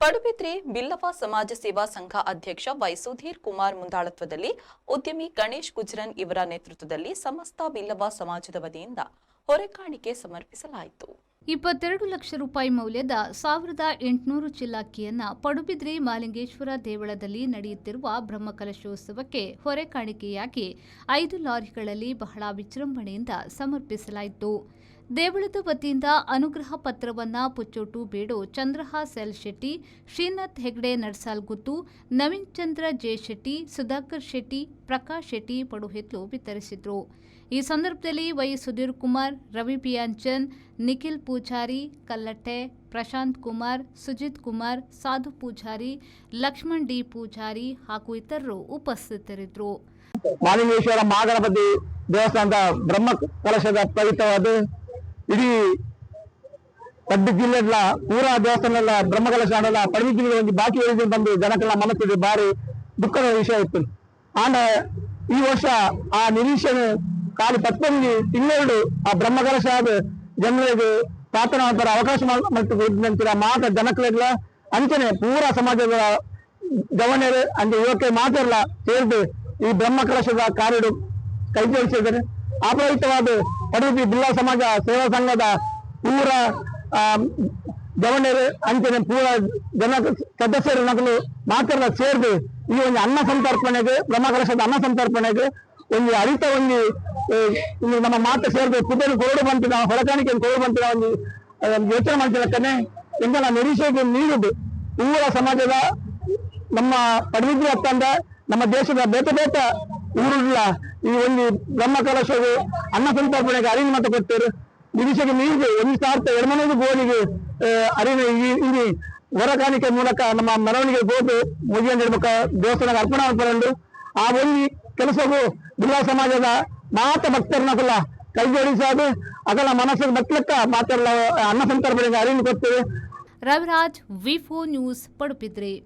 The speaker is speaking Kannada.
ಪಡುಬಿದ್ರೆ ಬಿಲ್ಲವ ಸಮಾಜ ಸೇವಾ ಸಂಘ ಅಧ್ಯಕ್ಷ ವೈ ಸುಧೀರ್ ಕುಮಾರ್ ಮುಂದಾಳತ್ವದಲ್ಲಿ ಉದ್ಯಮಿ ಗಣೇಶ್ ಗುಜರನ್ ಇವರ ನೇತೃತ್ವದಲ್ಲಿ ಸಮಸ್ತ ಬಿಲ್ಲವ ಸಮಾಜದ ವತಿಯಿಂದ ಹೊರೆಕಾಣಿಕೆ ಸಮರ್ಪಿಸಲಾಯಿತು. 22 ಲಕ್ಷ ರೂಪಾಯಿ ಮೌಲ್ಯದ 1800 ಚಿಲ್ಲಾಕ್ಕಿಯನ್ನು ಪಡುಬಿದ್ರೆ ಮಾಲಿಂಗೇಶ್ವರ ದೇವಳದಲ್ಲಿ ನಡೆಯುತ್ತಿರುವ ಬ್ರಹ್ಮಕಲಶೋತ್ಸವಕ್ಕೆ ಹೊರೆಕಾಣಿಕೆಯಾಗಿ 5 ಲಾರಿಗಳಲ್ಲಿ ಬಹಳ ವಿಜೃಂಭಣೆಯಿಂದ ಸಮರ್ಪಿಸಲಾಯಿತು. ದೇವಳದ ವತಿಯಿಂದ ಅನುಗ್ರಹ ಪತ್ರವನ್ನು ಪುಚ್ಚೋಟು ಬೇಡೋ ಚಂದ್ರಹಾಸ್ ಎಲ್ ಶೆಟ್ಟಿ, ಶ್ರೀನಾಥ್ ಹೆಗ್ಡೆ ನಡ್ಸಾಲ್ಗುತ್ತು, ನವೀನ್ ಚಂದ್ರ ಜೆ ಶೆಟ್ಟಿ, ಸುಧಾಕರ್ ಶೆಟ್ಟಿ, ಪ್ರಕಾಶ್ ಶೆಟ್ಟಿ ಪಡುಹಿತ್ಲು ವಿತರಿಸಿದರು. ಈ ಸಂದರ್ಭದಲ್ಲಿ ವೈ ಸುಧೀರ್ ಕುಮಾರ್, ರವಿ ಪಿಯಾಂಚನ್, ನಿಖಿಲ್ ಪೂಜಾರಿ, ಕಲ್ಲಟ್ಟೆ, ಪ್ರಶಾಂತ್ ಕುಮಾರ್, ಸುಜಿತ್ ಕುಮಾರ್, ಸಾಧು ಪೂಜಾರಿ, ಲಕ್ಷ್ಮಣ್ ಡಿ ಪೂಜಾರಿ ಹಾಗೂ ಇತರರು ಉಪಸ್ಥಿತರಿದ್ದರು. ಮಾಲಿಂಗೇಶ್ವರ ಮಹಾಗಣಪತಿ ದೇವಸ್ಥಾನದ ಬ್ರಹ್ಮ ಕಲಶದ ಪ್ರಯುಕ್ತವಾದ ಇಡೀ ಕಡ್ಡು ಜಿಲ್ಲೆಗಳ ಪೂರಾ ದೇವಸ್ಥಾನ ಬ್ರಹ್ಮ ಕಲಶ ಆಡಲ್ಲ ಪಡುಬಿದ್ರೆ ಜಿಲ್ಲೆ ಒಂದು ಬಾಕಿ ಉಳಿದು ಬಂದು ಜನಕ್ಕೆಲ್ಲ ಮನಸ್ಸಿದೆ ಭಾರಿ ದುಃಖದ ವಿಷಯ ಇತ್ತು. ಆಂಡ ಈ ವರ್ಷ ಆ ನಿರೀಕ್ಷಣೆ ಖಾಲಿ 11 ತಿಂಗಳು ಆ ಬ್ರಹ್ಮ ಕಲಶ ಆದ ಜನರಿಗೆ ಪ್ರಾರ್ಥನಾ ಅವಕಾಶ ನಂತರ ಮಾತ್ರ ಜನಕ್ಕೆಲ್ಲ ಅಂಚನೆ ಪೂರಾ ಸಮಾಜದ ಗವರ್ನರ್ ಅಂದ್ರೆ ಯುವಕ ಮಾತ್ರ ಸೇರಿದು ಈ ಬ್ರಹ್ಮ ಕಲಶದ ಕಾರ್ಯ ಕೈ ಜೋಡಿಸಿದ್ದಾರೆ. ಅಪವಿತ್ರವಾದ ಪಡುಬಿದ್ರೆ ಬಿಲ್ಲವ ಸಮಾಜ ಸೇವಾ ಸಂಘದ ಪೂರ ಗವರ್ನರ್ ಅಂಚನೆ ಪೂರ ಜನ ಸದಸ್ಯರು ನಕಲು ಮಾತ್ರ ಸೇರಿದು ಈ ಒಂದು ಅನ್ನ ಸಂತರ್ಪಣೆಗೆ ಬ್ರಹ್ಮ ಕಲಶದ ಅನ್ನ ಸಂತರ್ಪಣೆಗೆ ಒಂದು ಅರಿತ ಒಂದು ನಮ್ಮ ಮಾತು ಸೇರಿದು ಪುದನ್ನು ಕೊರಡು ಬಂತು ನಾವು ಹೊರಕಾಣಿಕೆ ಕೊರಡು ಬಂತು ಒಂದು ಯೋಚನೆ ಮಾಡ್ತಿರಕ್ಕನೆ ಎಂಬ ನಿರೀಕ್ಷೆಗೆ ನೀಡುದು ಪೂರ ಸಮಾಜದ ನಮ್ಮ ಪಡುಬಿದ್ರೆ ಅತ್ತಂದ ನಮ್ಮ ದೇಶದ ಬೇತೆ ಊರುಗಳ ಈ ಒಂದು ಬ್ರಹ್ಮ ಕಲಶವು ಅನ್ನ ಸಂತರ್ಪಣೆಗೆ ಅರಿವು ಮತ ಕೊಡ್ತಾರೆ. ನಿರೀಕ್ಷೆಗೆ ನೀಡಿದೆ 1,200 ಗೋಲಿಗೆ ಅರಿವು ಇಲ್ಲಿ ಹೊರಕಾಣಿಕೆ ಮೂಲಕ ನಮ್ಮ ಮೆರವಣಿಗೆ ಹೋದು ಮುಗಿಯ ನಿರ್ಮುಖ ದೇವಸ್ಥಾನಕ್ಕೆ ಅರ್ಪಣೆ ಮಾಡ್ಕೊಂಡು ಆ ಒಂದು ಕೆಲಸವು ಬಿಲ್ಲವ ಸಮಾಜದ ಮಾತ ಭಕ್ತರನ್ನ ಕೈ ಜೋಡಿಸೋದು ಅದರ ಮನಸ್ಸಿಗೆ ಮಕ್ಕಳಕ್ಕ ಮಾತ್ರ ಅನ್ನ ಸಂತರ್ಪಣೆಗೆ ಅರಿವು ಕೊಡ್ತೇವೆ. ರವಿರಾಜ್, ವಿ4 ನ್ಯೂಸ್, ಪಡುಬಿದ್ರೆ.